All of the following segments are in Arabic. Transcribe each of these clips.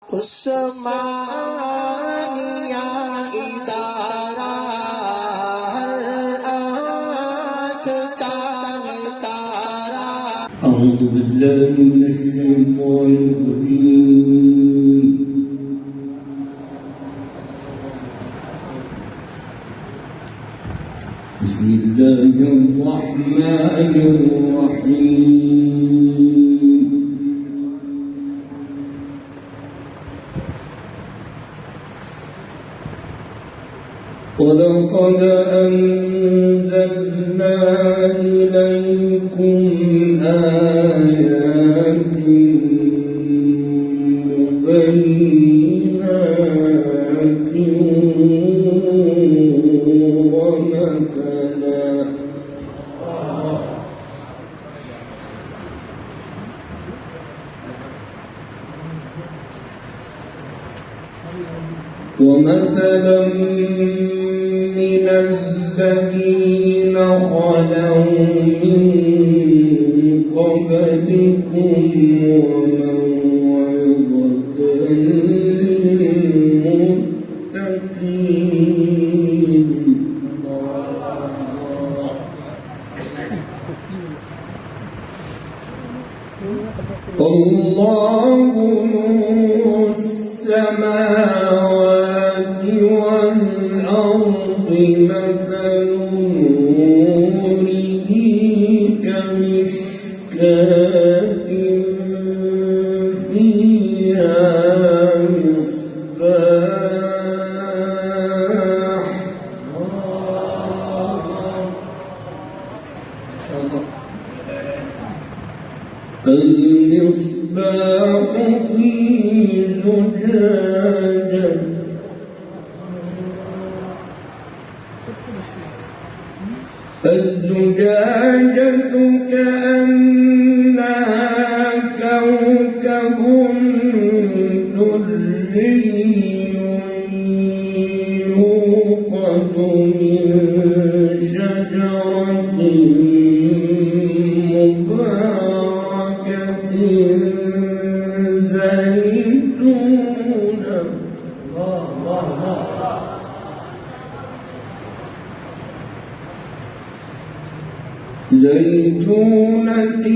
उस्मानिया इदारा हर आँख का है तारा। अऊज़ु बिल्लाहि मिनश शैतानिर रजीम। बिस्मिल्लाहिर रहमानिर रहीम। वलक़द अंज़लना इलैकुम आयातिन मुबय्यिनातिन ومثلا من الذين خلوا من قبلكم وموعظة للمتقين. الله نور السماوات والأرض مثل نوره كمشكاة فيها مصباح المصباح في زجاجة الزجاجة كأنها كوكب دري يوقد من شجرة مباركة زيتونة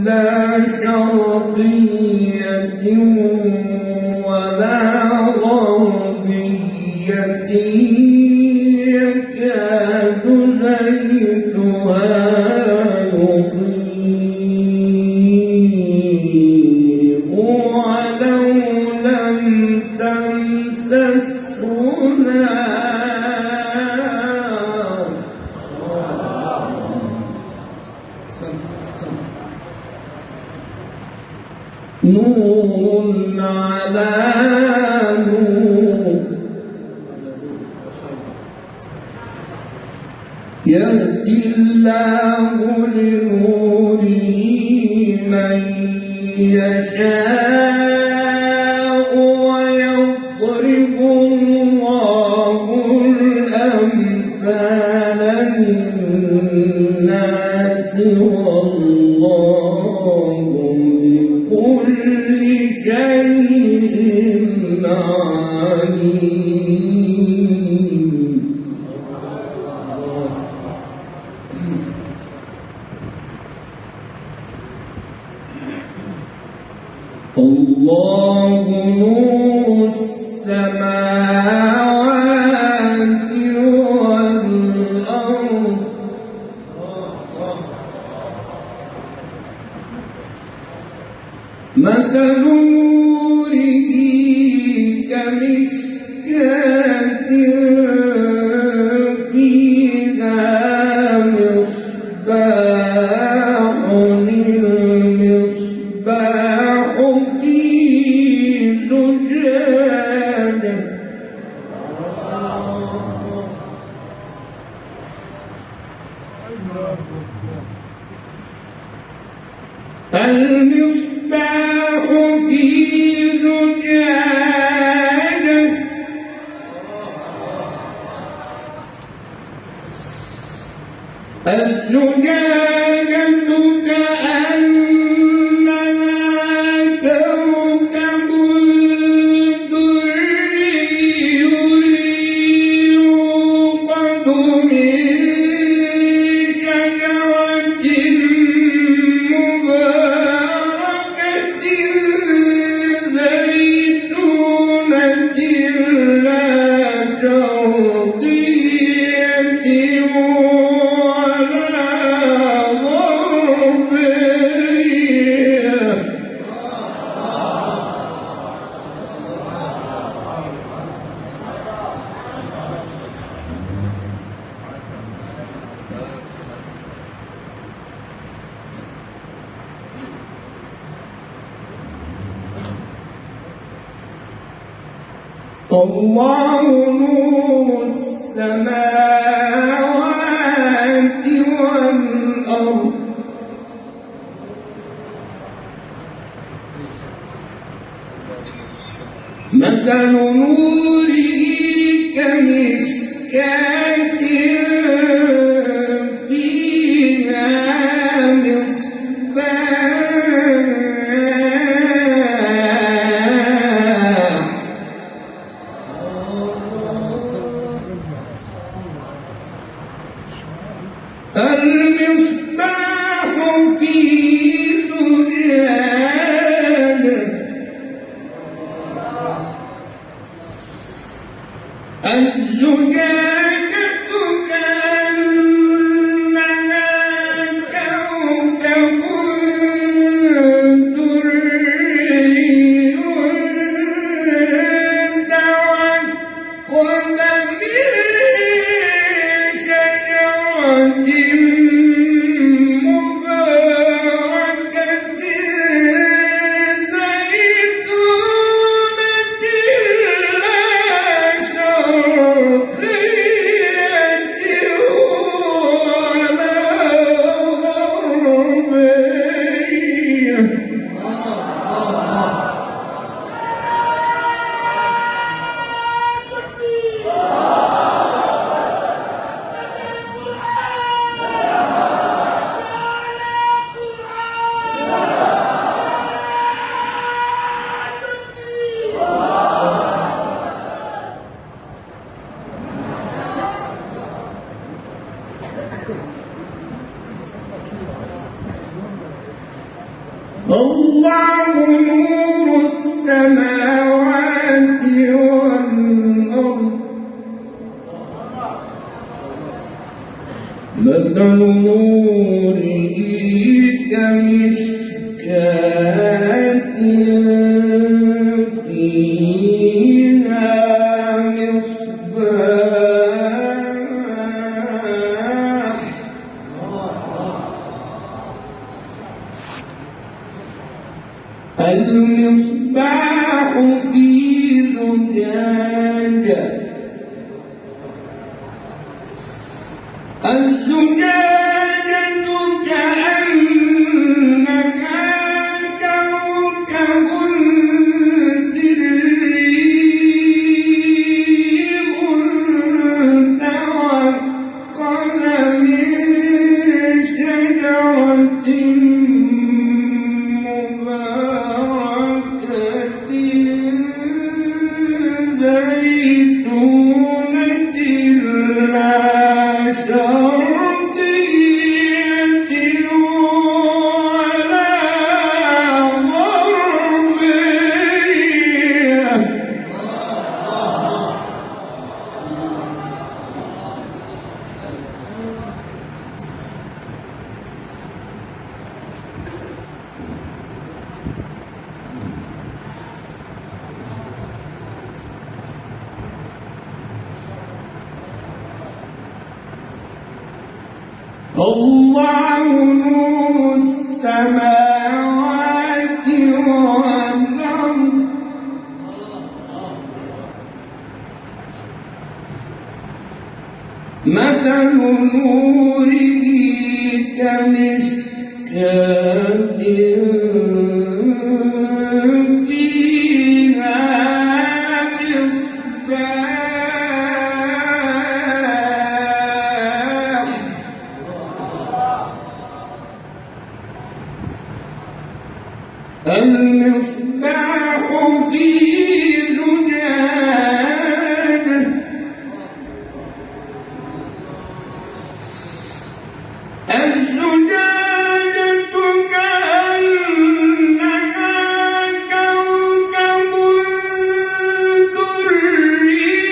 لا شرقية ولا غربية يكاد زيتها يضيء ولو لم تمسسه نار نور على نور يهدي الله لنوره من يشاء ويضرب الله الأمثال للناس والله بكل شيء عليم. الله نور السماوات والأرض مثل نوره كمشكاة فيها مصباح المصباح في زجاجة المصباح في زجاجة الزجاجة كأنها كوكب الله نور السماوات والأرض مثل نوره كمشكاة فيها مصباح المصباح في زجاجة الزجاجة كأنها كوكب دري توقد من شجرة مباركة زيتونة لا شرقية ولا غربية الله نور السماوات والأرض مثل نوره كمشكاة فيها مصباح المصباح في زجاجة الزجاجة كأنها كوكب دري توقد من شجرة مباركة زيتونة لا شرقية ولا غربية الله نور السماوات والأرض مثل نوره كمشكاة فيها مصباح المصباح في زجاجة الزجاجة كأنها كوكب دري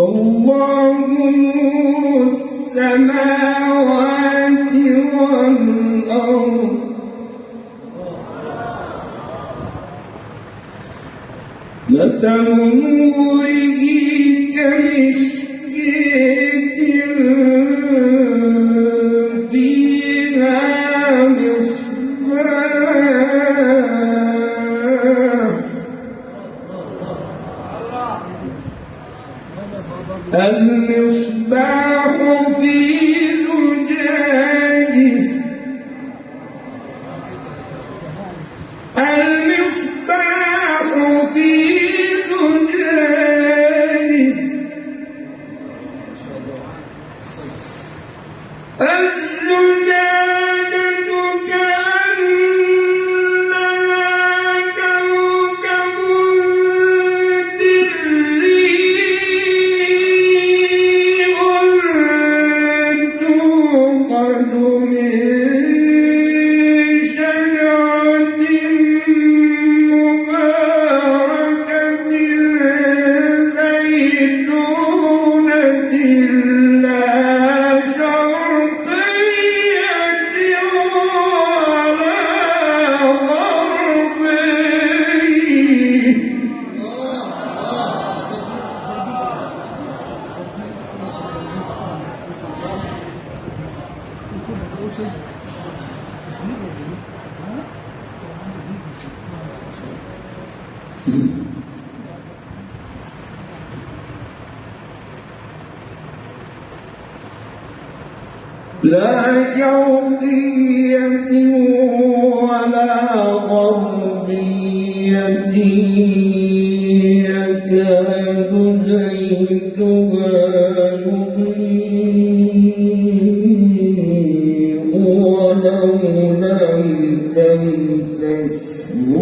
الله نور السماوات والأرض مثل نوره كمشكاة فيها مصباح المصباح في زجاجه المصباح في زجاجه الزجاجة كأنها كوكب دري توقد من شجرة مباركة زيتونة لا شرقية ولا غربية لا شرقية ولا غربية يكاد زيتها يضيء ولو لم تمسسه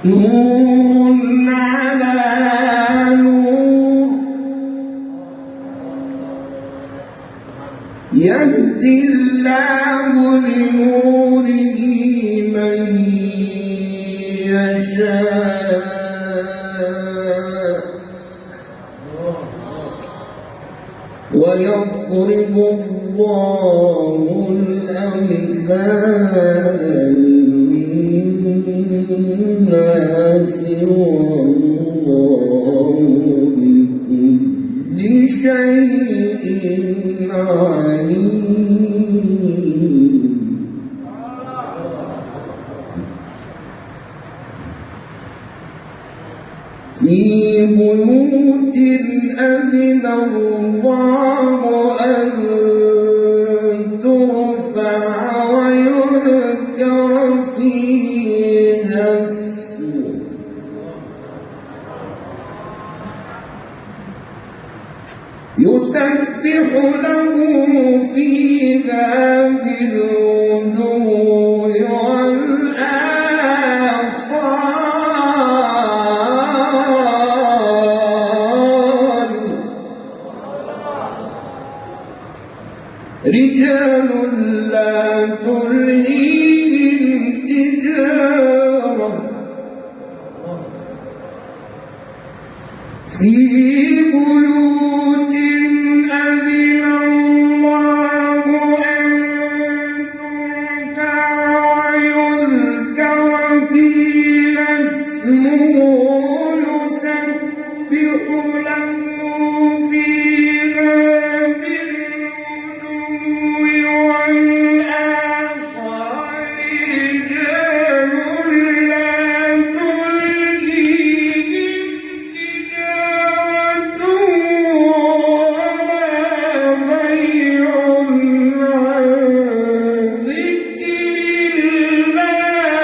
نور على نور يهدي الله لنوره من يشاء ويضرب الله الأمثال للناس والله بكل شيء عليم في بيوت أذن الله أن ترفع ويذكر فيها اسمه يسبح له فيها بالغدو والآصال رجال لا تلهيهم تجارة في بيوت أذن الله أن ترفع ويذكر فيها اسمه يسبح له فيها بالغدو والآصال رجال لا تلهيهم تجارة ولا بيع عن ذكر الله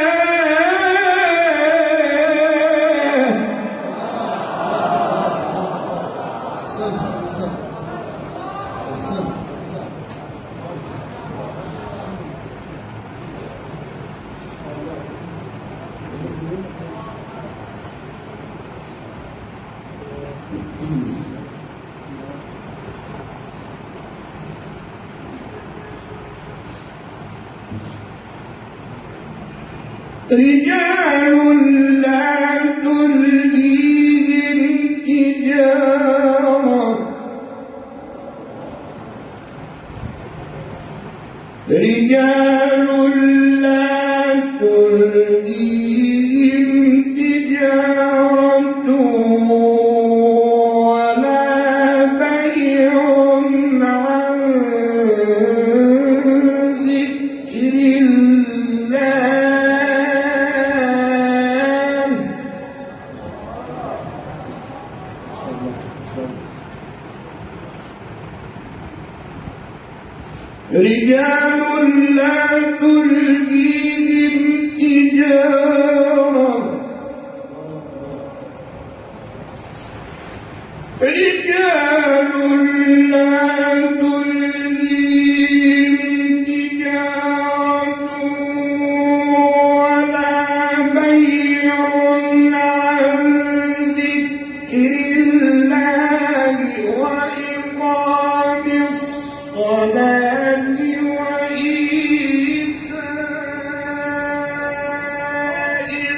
رجال لا تلهيهم تجارة رجال لا تلهيهم تجارة ولا بيع عن ذكر الله رجال لا تلهيهم تجارة رجال لا تلهيهم تجارة ولا بيع عن ذكر الله وإقام الصلاة وإيتاء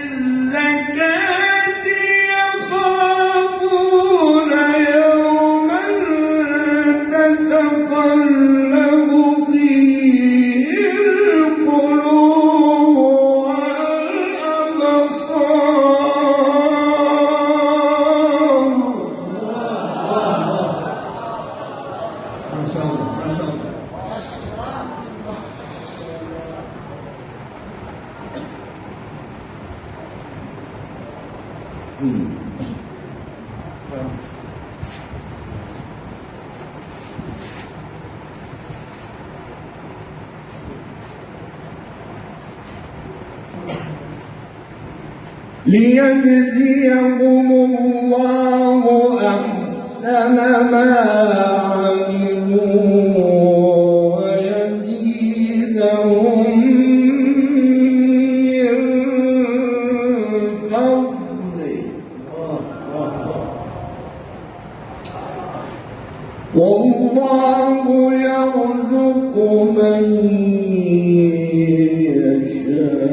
الزكاة يخافون يوما تتقلب فيه القلوب والأبصار. ما شاء الله ما شاء الله. ليجزيهم الله أحسن ما عملوا ويزيدهم من فضله والله يرزق من يشاء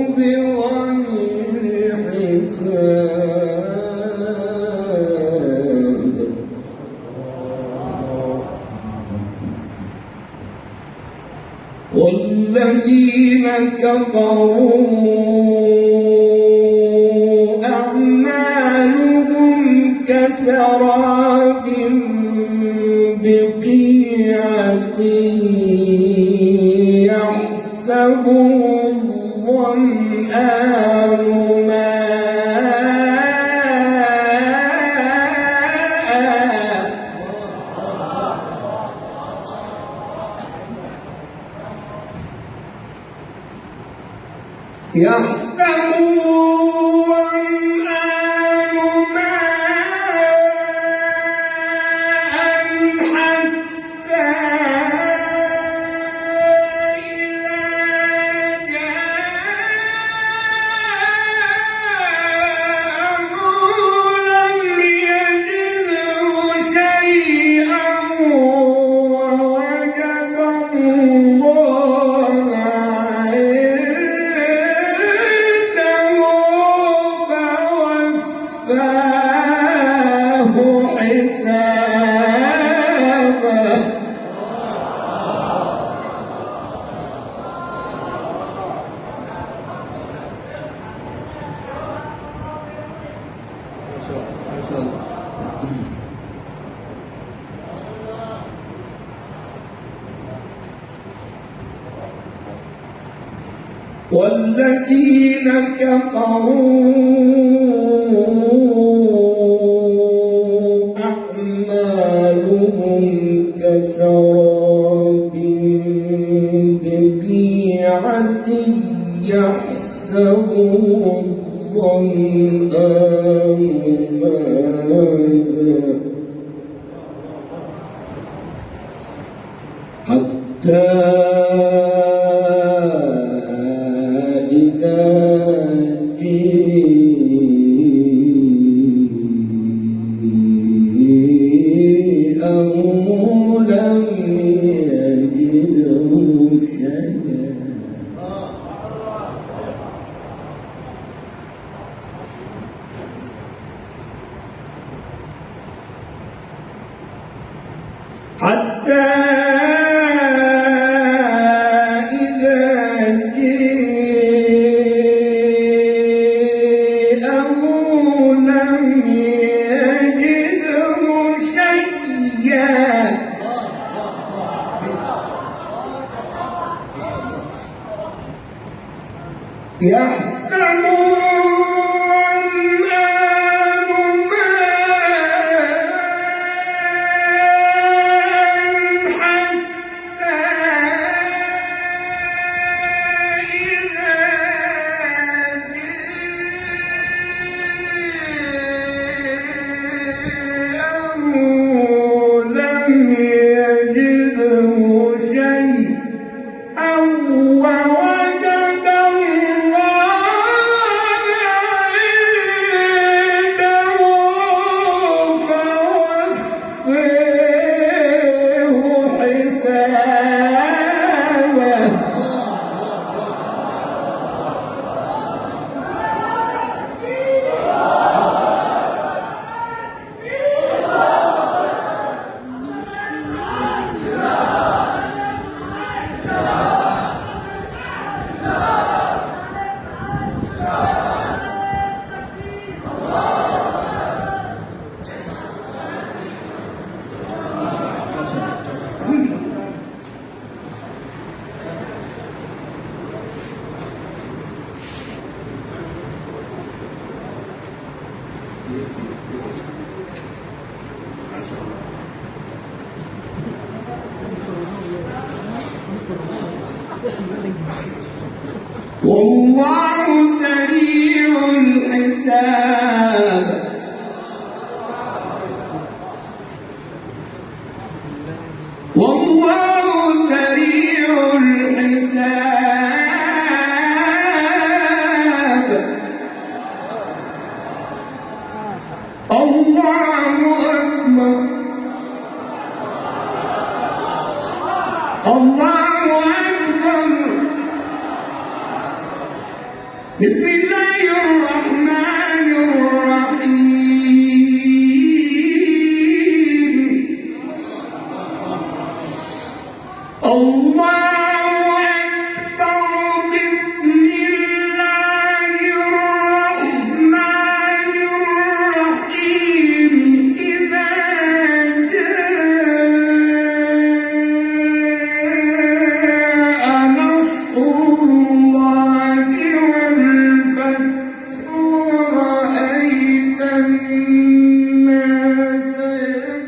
بغير حساب. والذين كفروا أعمالهم كسراب بقيعة يحسبه الظمآن ماء يحسبه الظمآن ماء حتى إذا جاءه لم يجده شيئا ووجد الله عنده فوفاه حسابه. والذين كفروا أعمالهم كسراب بقيعة يحسبه الظمآن ماء حتى إذا جاءه لم يجده شيئا والله سريع الحساب. والله سريع الحساب. الله أكبر. الله أكبر. بسم الله الرحمن الرحيم. الله أكبر. بسم الله الرحمن الرحيم. إذا جاء نصر الله والفتح ورأيت الناس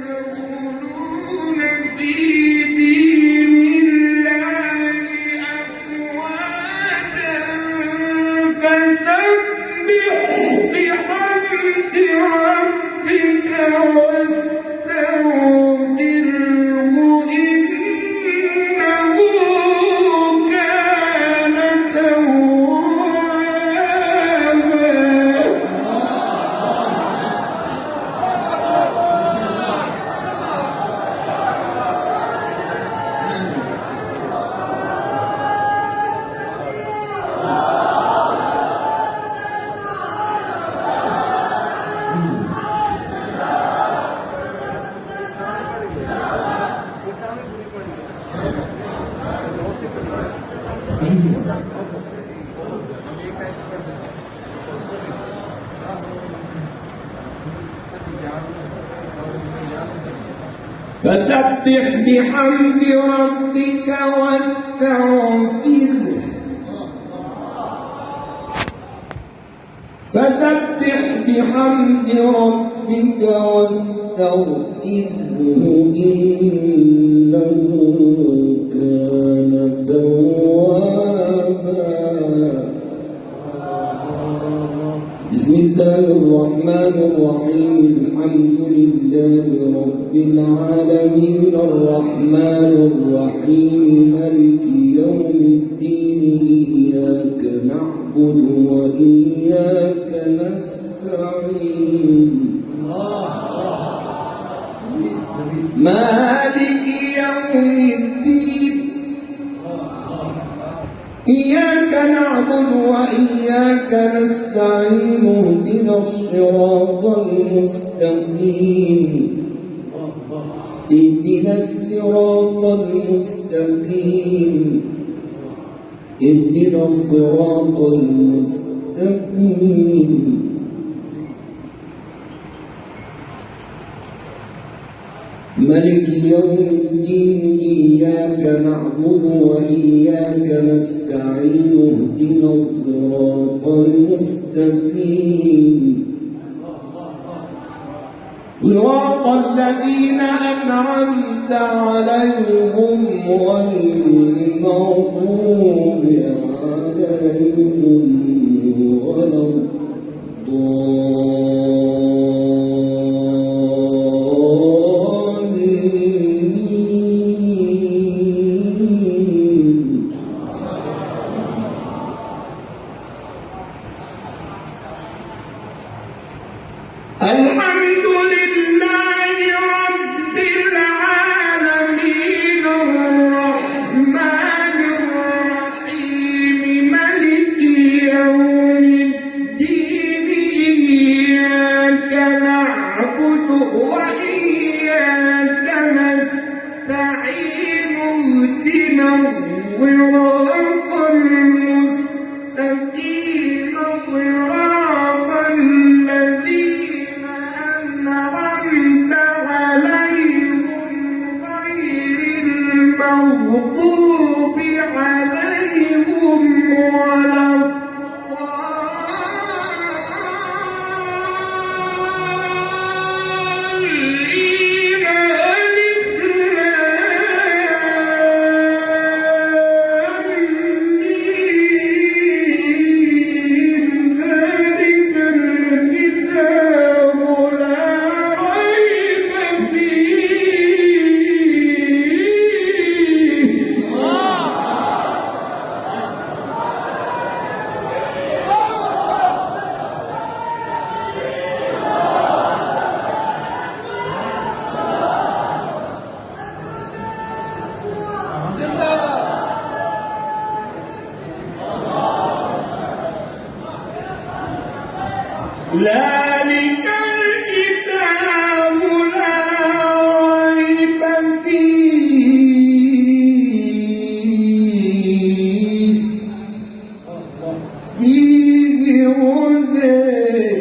يدخلون في دين الله أفواجا فسبح بحمد ربك واستغفره إنه كان فسبح بحمد ربك واستغفره. فسبح بحمد ربك واستغفره إنه كان توابا. بسم الله الرحمن الرحيم. الحمد لله رب العالمين الرحمن الرحيم مالك يوم الدين إياك نعبد وإياك نستعين. مالك يوم الدين إياك نعبد وإياك نستعين. اهدنا الصراط المستقيم. اهدنا الصراط المستقيم. اهدنا الصراط المستقيم. ملك يوم الدين إياك إياك نعبد وإياك نستعين اهدنا الصراط المستقيم صراط الذين أنعمت عليهم غير المغضوب عليهم ولا الضالين. الحمد لله رب العالمين الرحمن الرحيم ملك يوم الدين إياك نعبد وإياك نستعين اهدنا الصراط المستقيم صراط الذين أنعمت عليهم غير المغضوب عليهم ولا الضالين. ألف لام ميم ذلك الكتاب لا ريب فيه. ذلك الكتاب لا ريب فيه هدى